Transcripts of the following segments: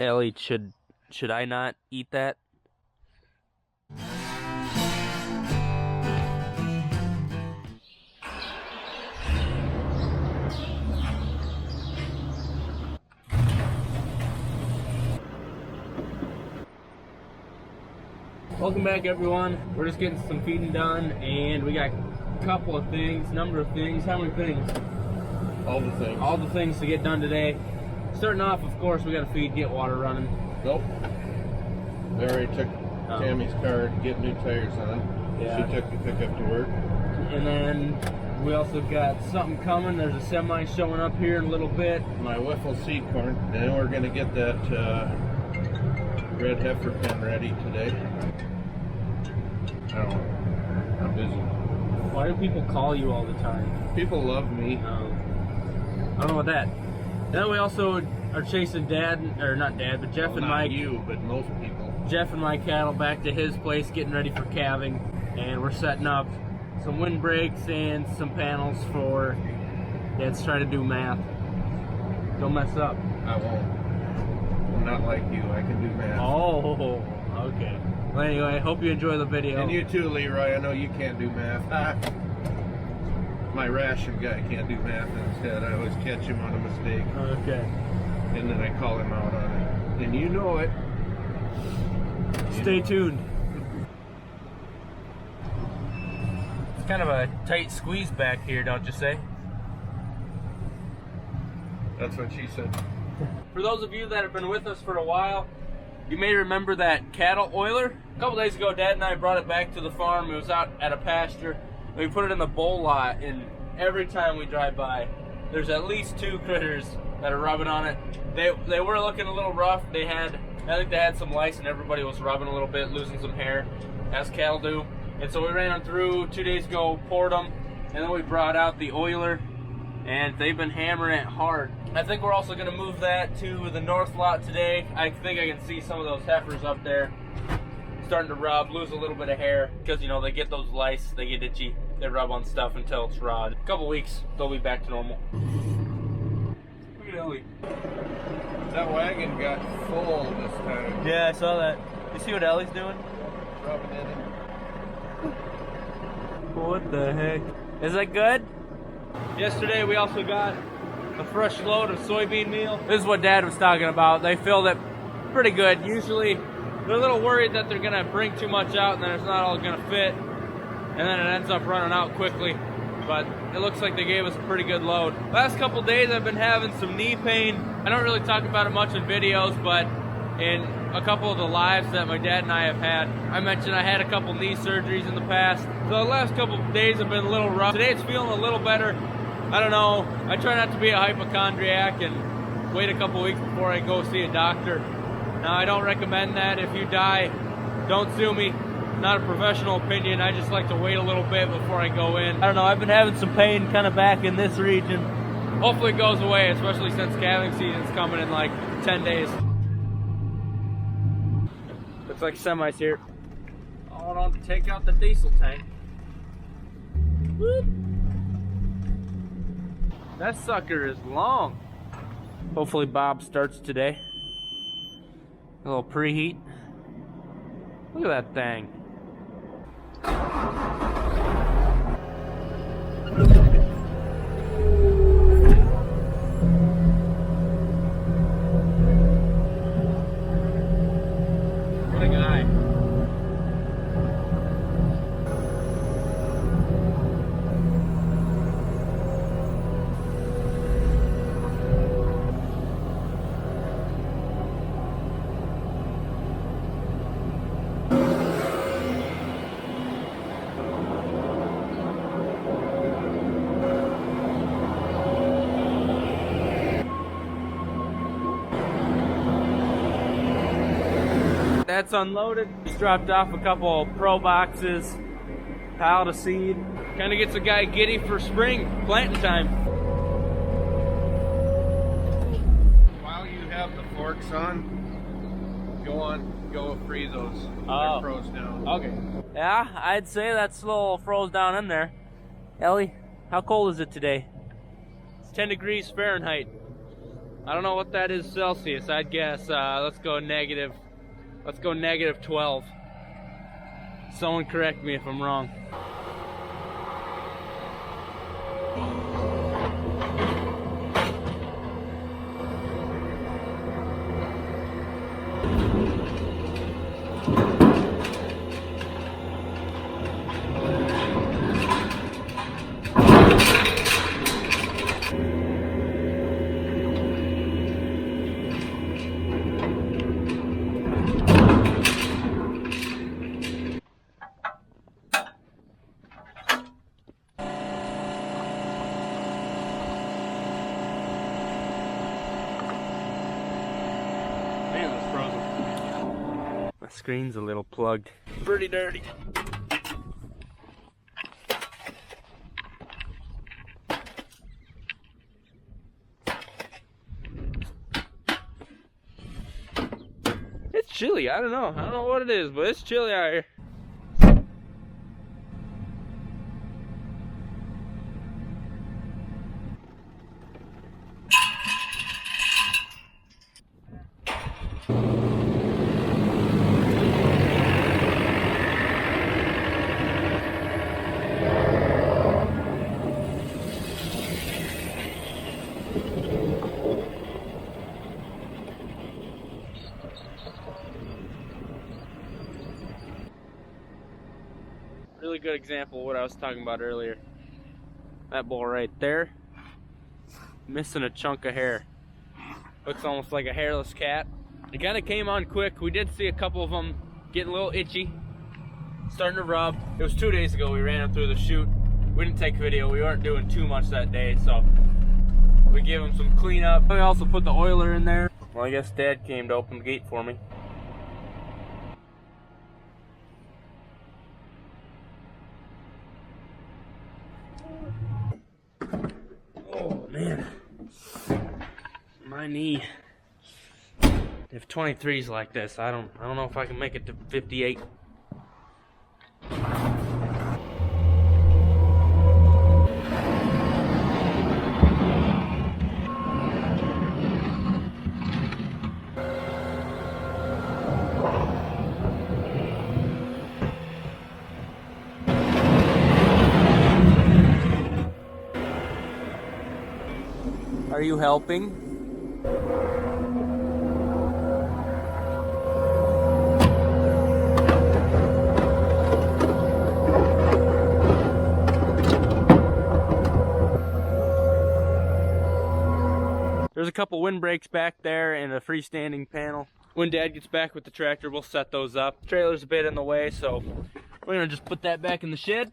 Ellie, should I not eat that? Welcome back, everyone. We're just getting some feeding done, and we got a couple of things, number of things. How many things? All the things. All the things to get done today. Starting off, of course, we got to feed, get water running. Nope. They already took Tammy's car to get new tires on. Yeah. She took the pickup to work. And then we also got something coming. There's a semi showing up here in a little bit. My wiffle seed corn. Then we're going to get that red heifer pen ready today. I don't know. I'm busy. Why do people call you all the time? People love me. I don't know about that. Then we also are chasing Dad, or not Dad, but Jeff Well, and not Mike. you, but most people. Jeff and my cattle back to his place, getting ready for calving, and we're setting up some windbreaks and some panels for Dad's trying to do math. Don't mess up. I won't. I'm not like you. I can do math. Oh, okay. Well, anyway, hope you enjoy the video. And you too, Leroy. I know you can't do math. My ration guy can't do math instead. I always catch him on a mistake. Okay. And then I call him out on it. And you know it. Stay tuned. It's kind of a tight squeeze back here, don't you say? That's what she said. For those of you that have been with us for a while, you may remember that cattle oiler. A couple days ago, Dad and I brought it back to the farm. It was out at a pasture. We put it in the bull lot, and every time we drive by, there's at least two critters that are rubbing on it. They were looking a little rough. I think they had some lice, and everybody was rubbing a little bit, losing some hair, as cattle do. And so we ran them through 2 days ago, poured them, and then we brought out the oiler, and they've been hammering it hard. I think we're also going to move that to the north lot today. I think I can see some of those heifers up there starting to rub, lose a little bit of hair, because, you know, they get those lice, they get itchy, they rub on stuff until it's raw. A couple weeks, they'll be back to normal. Look at Ellie. That wagon got full this time. Yeah, I saw that. You see what Ellie's doing? Rubbing in it. What the heck? Is that good? Yesterday we also got a fresh load of soybean meal. This is what Dad was talking about. They filled it pretty good. Usually they're a little worried that they're gonna bring too much out and then it's not all gonna fit, and then it ends up running out quickly. But it looks like they gave us a pretty good load. Last couple days I've been having some knee pain. I don't really talk about it much in videos, but in a couple of the lives that my dad and I have had, I mentioned I had a couple knee surgeries in the past. So the last couple of days have been a little rough. Today it's feeling a little better. I don't know. I try not to be a hypochondriac and wait a couple weeks before I go see a doctor. Now, I don't recommend that. If you die, don't sue me. Not a professional opinion. I just like to wait a little bit before I go in. I don't know. I've been having some pain kind of back in this region. Hopefully it goes away, especially since calving season's coming in like 10 days. Looks like semi's here. Hold on to take out the diesel tank. Whoop. That sucker is long. Hopefully Bob starts today. A little preheat. Look at that thing. What a guy. That's unloaded. Just dropped off a couple of pro boxes, pallet of seed. Kind of gets a guy giddy for spring, planting time. While you have the forks on, go free those. Oh. They're froze down. Okay. Yeah, I'd say that's a little froze down in there. Ellie, how cold is it today? It's 10 degrees Fahrenheit. I don't know what that is Celsius. I'd guess, let's go negative 12. Someone correct me if I'm wrong. My screen's a little plugged. Pretty dirty. It's chilly. I don't know what it is, but it's chilly out here. Really good example of what I was talking about earlier. That bull right there, missing a chunk of hair. Looks almost like a hairless cat. It kind of came on quick. We did see a couple of them getting a little itchy, starting to rub. It was 2 days ago we ran them through the chute. We didn't take video. We weren't doing too much that day, so we gave them some cleanup. We also put the oiler in there. Well, I guess Dad came to open the gate for me. Oh man, my knee. If 23's like this, I don't know if I can make it to 58. Are you helping? There's a couple windbreaks back there and a freestanding panel. When Dad gets back with the tractor, we'll set those up. The trailer's a bit in the way, so we're gonna just put that back in the shed.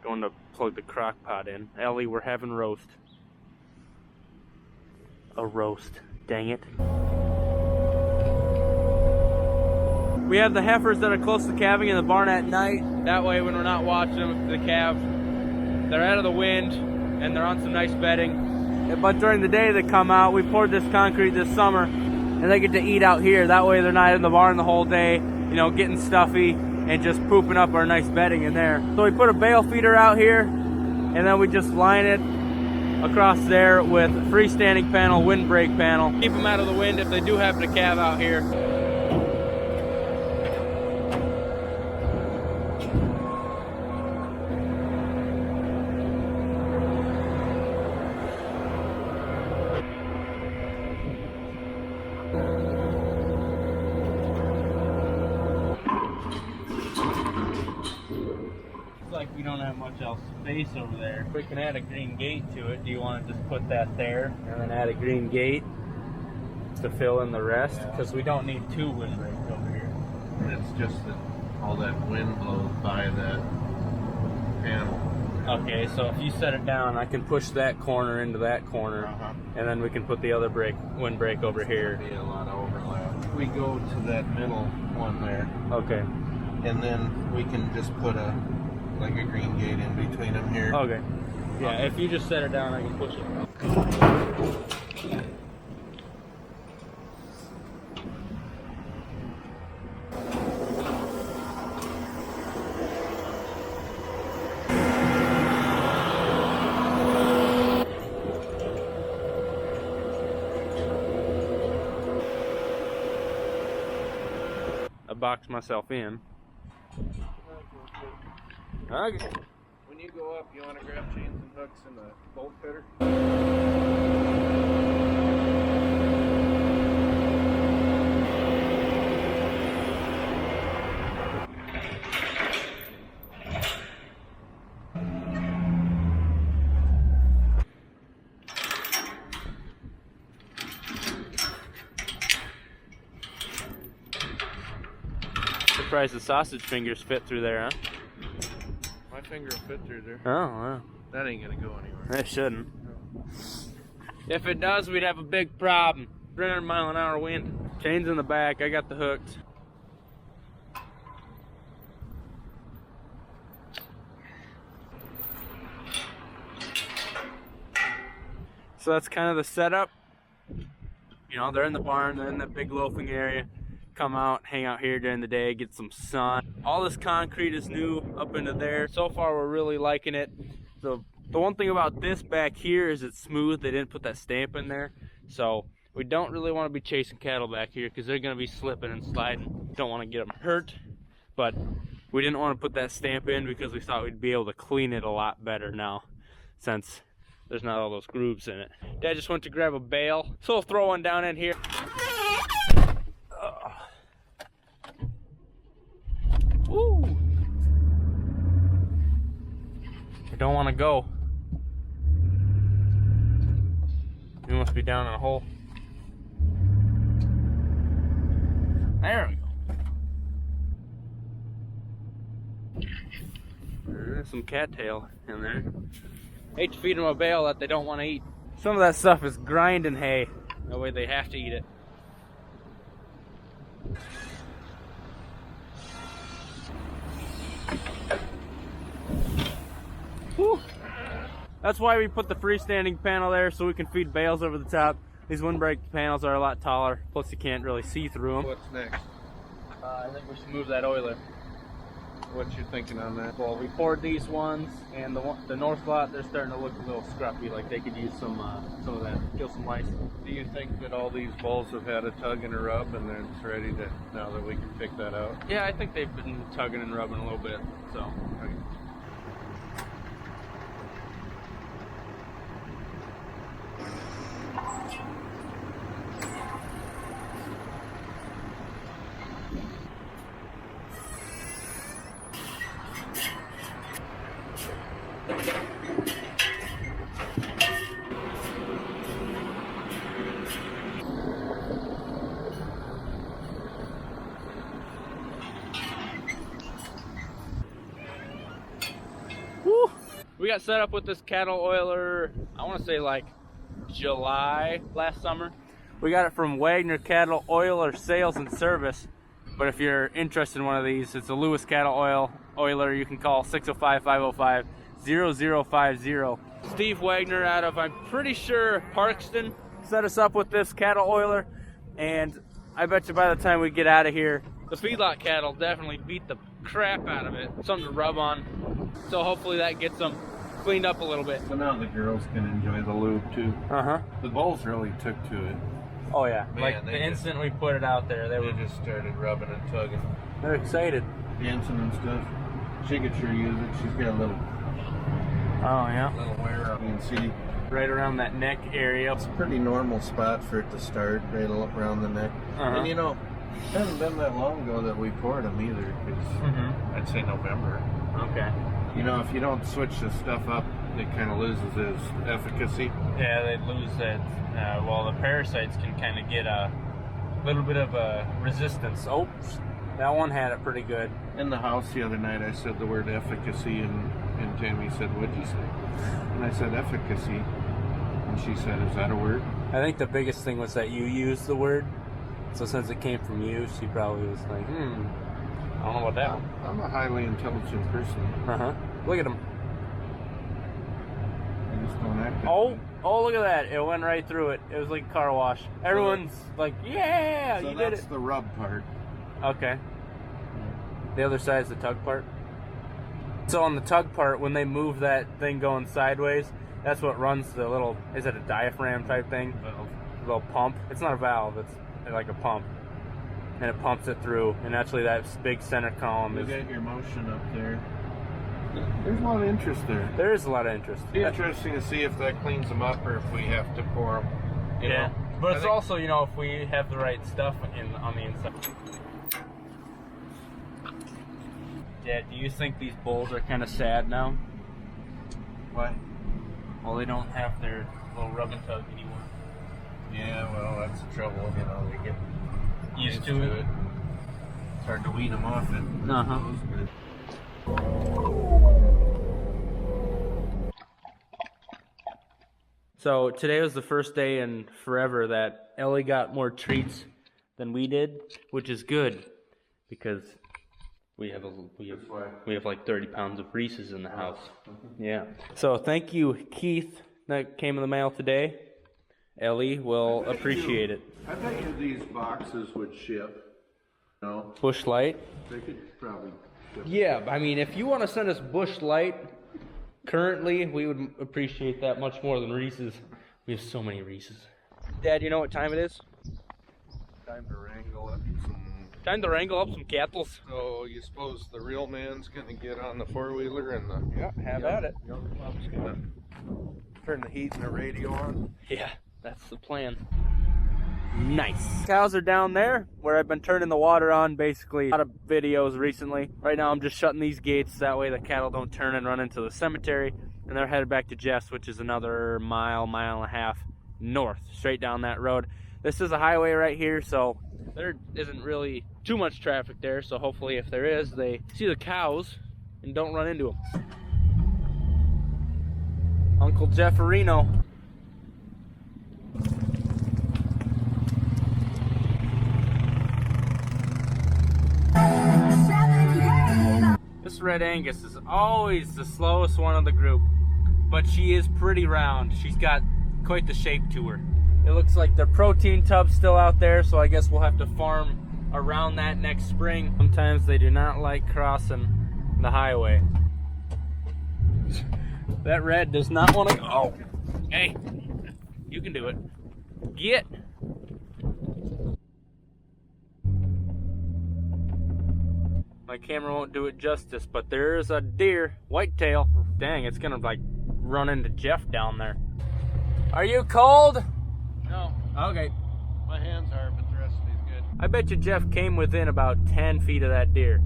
Going to plug the crock pot in. Ellie, we're having roast. A roast. Dang it. We have the heifers that are close to calving in the barn at night. That way when we're not watching them, the calves, they're out of the wind and they're on some nice bedding. But during the day they come out. We poured this concrete this summer and they get to eat out here. That way they're not in the barn the whole day, you know, getting stuffy and just pooping up our nice bedding in there. So we put a bale feeder out here and then we just line it across there with freestanding panel, windbreak panel. Keep them out of the wind if they do happen to calve out here. Like we don't have much else space over there. We can add a green gate to it. Do you want to just put that there and then add a green gate to fill in the rest? Because we don't need two windbreaks over here. It's just that all that wind blows by that panel. Okay, so if you set it down, I can push that corner into that corner, and then we can put the other windbreak over here. Be a lot of overlap. We go to that middle one there. Okay. And then we can just put a green gate in between them here. Okay. Yeah, if you just set it down, I can push it. I boxed myself in. Okay. When you go up, you want to grab chains and hooks and a bolt cutter? Surprised the sausage fingers fit through there, huh? My finger will fit through there. Oh, wow. That ain't gonna go anywhere. It shouldn't. If it does, we'd have a big problem. 300-mile-an-hour wind. Chains in the back. I got the hooks. So that's kind of the setup. You know, they're in the barn, they're in that big loafing area. Come out, hang out here during the day, get some sun. All this concrete is new up into there. So far, we're really liking it. So the one thing about this back here is it's smooth. They didn't put that stamp in there. So we don't really want to be chasing cattle back here because they're going to be slipping and sliding. Don't want to get them hurt. But we didn't want to put that stamp in because we thought we'd be able to clean it a lot better now since there's not all those grooves in it. Dad just went to grab a bale. So we'll throw one down in here. Woo! I don't want to go. You must be down in a hole. There we go. There's some cattail in there. Hate to feed them a bale that they don't want to eat. Some of that stuff is grinding hay. That way they have to eat it. Whew. That's why we put the freestanding panel there, so we can feed bales over the top. These windbreak panels are a lot taller, plus you can't really see through them. What's next? I think we should move that oiler. What you thinking on that? Well, we poured these ones, and the north lot, they're starting to look a little scruffy, like they could use some of that, kill some lice. Do you think that all these bulls have had a tug and a rub, and then it's ready to, now that we can pick that out? Yeah, I think they've been tugging and rubbing a little bit, so. Okay. Woo! We got set up with this cattle oiler, I want to say like July last summer. We got it from Wagner Cattle Oiler Sales and Service. But if you're interested in one of these, it's a Lewis Cattle Oiler. You can call 605-505-0050. Steve Wagner out of, I'm pretty sure, Parkston, set us up with this cattle oiler. And I bet you by the time we get out of here, the feedlot cattle definitely beat the crap out of it. Something to rub on. So hopefully that gets them cleaned up a little bit. So now the girls can enjoy the lube too. Uh-huh. The bulls really took to it. Oh yeah, Man, like the instant we put it out there, they just started rubbing and tugging. they're excited. Dancing and stuff. She could sure use it. She's got a little Oh yeah. wear up. You can see Right around that neck area. it's a pretty normal spot for it to start, right around the neck. Uh-huh. And you know, it hasn't been that long ago that we poured them either, because I'd say November. Okay. You know, if you don't switch the stuff up, it kind of loses its efficacy. Yeah, they lose that. Well, the parasites can kind of get a little bit of a resistance. Oh, that one had it pretty good. In the house the other night, I said the word efficacy, and Tammy said, "What'd you say?" And I said, "Efficacy." And she said, "Is that a word?" I think the biggest thing was that you used the word. So since it came from you, she probably was like, I don't know about that one. I'm a highly intelligent person. Uh-huh. Look at him. I just don't act that Oh, way. oh, look at that. It went right through it. It was like a car wash. Everyone's like, yeah, So you did that's it. the rub part. Okay. The other side is the tug part. So on the tug part, when they move that thing going sideways, that's what runs the little, is it a diaphragm type thing? Valve. A little pump. It's not a valve, it's like a pump. and it pumps it through. And actually that big center column You is... got your motion up there. There's a lot of interest there. There is a lot of interest. It'd be interesting to see if that cleans them up or if we have to pour them. Yeah, but it's also, you know, if we have the right stuff on the inside. Dad, do you think these bulls are kind of sad now? What? Well, they don't have their little rub and tug anymore. Yeah, well, that's the trouble. You know, they get Used to it. It's hard to wean them off it. So today was the first day in forever that Ellie got more treats than we did, which is good because we have like 30 pounds of Reese's in the house. Yeah. So thank you, Keith, that came in the mail today. Ellie will appreciate it. I bet you these boxes would ship. No. Bush Light. They could probably ship. Yeah, I mean, if you want to send us Bush Light, currently we would appreciate that much more than Reese's. We have so many Reese's. Dad, you know what time it is? Time to wrangle up some. Time to wrangle up some cattle. So you suppose the real man's gonna get on the four-wheeler and the Have at it. young pup's gonna turn the heat and the radio on? Yeah, that's the plan. Nice. Cows are down there where I've been turning the water on basically. A lot of videos recently. Right now I'm just shutting these gates, that way the cattle don't turn and run into the cemetery. And they're headed back to Jeff's, which is another mile and a half north, straight down that road. This is a highway right here, so there isn't really too much traffic there. So hopefully if there is, they see the cows and don't run into them. Uncle Jefferino. This Red Angus is always the slowest one of the group, but she is pretty round. She's got quite the shape to her. It looks like their protein tub's still out there, so I guess we'll have to farm around that next spring. Sometimes they do not like crossing the highway. That red does not want to go. Oh, hey, you can do it. Get. My camera won't do it justice, but there's a deer, whitetail. Dang, it's gonna like run into Jeff down there. Are you cold? No. Okay. My hands are, but the rest of me's good. I bet you Jeff came within about 10 feet of that deer.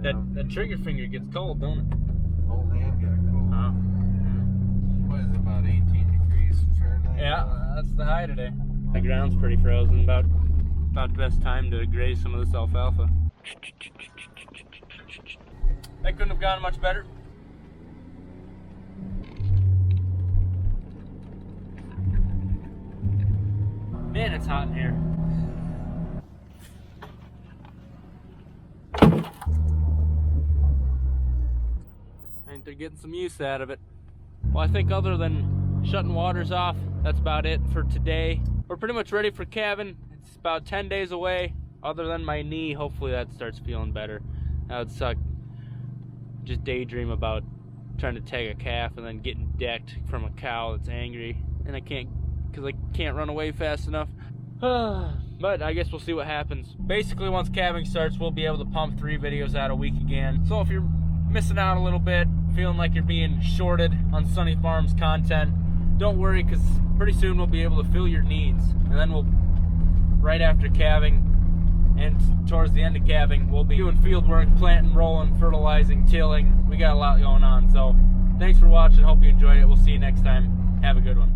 That trigger finger gets cold, don't it? Whole hand got cold. Oh. What is it, about 18 degrees Fahrenheit? Yeah, that's the high today. The ground's pretty frozen. About the best time to graze some of this alfalfa. That couldn't have gone much better. Man, it's hot in here. I think they're getting some use out of it. Well, I think other than shutting waters off, that's about it for today. We're pretty much ready for calving. It's about 10 days away. Other than my knee, hopefully that starts feeling better. That would suck. Just daydream about trying to tag a calf and then getting decked from a cow that's angry. And I can't, because I can't run away fast enough. But I guess we'll see what happens. Basically, once calving starts, we'll be able to pump 3 videos out a week again. So if you're missing out a little bit, feeling like you're being shorted on Sonne Farms content, don't worry, because pretty soon we'll be able to fill your needs. And then we'll, right after calving and towards the end of calving, we'll be doing field work, planting, rolling, fertilizing, tilling. We got a lot going on. So thanks for watching. Hope you enjoyed it. We'll see you next time. Have a good one.